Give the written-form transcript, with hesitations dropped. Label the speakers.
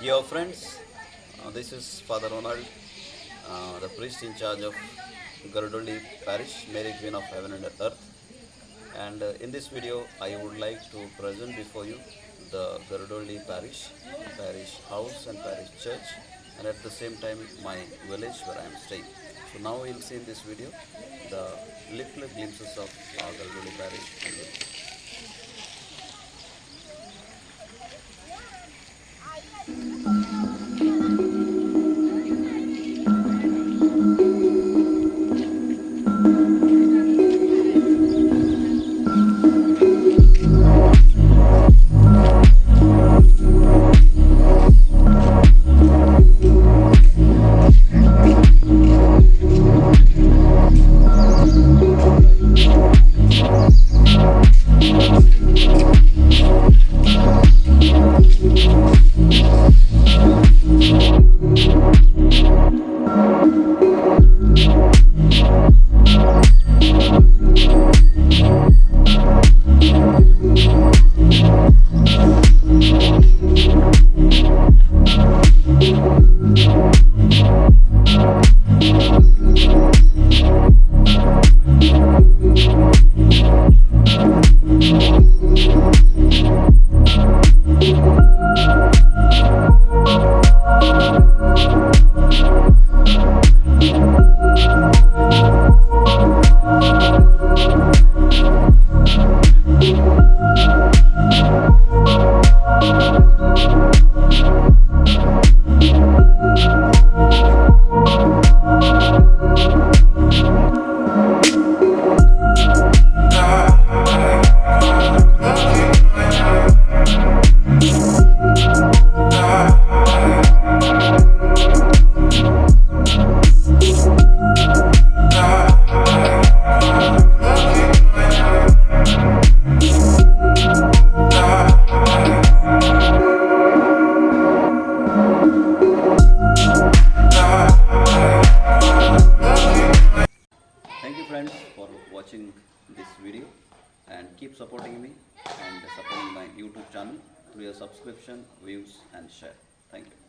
Speaker 1: Dear friends, this is Father Ronald, the priest in charge of Gardolli Parish, Mary Queen of Heaven and Earth. And in this video, I would like to present before you the Gardolli Parish, Parish House and Parish Church, and at the same time my village where I am staying. So now we'll see in this video the little glimpses of Gardolli Parish and village. Thank you friends for watching this video and keep supporting me and supporting my YouTube channel through your subscription, views and share. Thank you.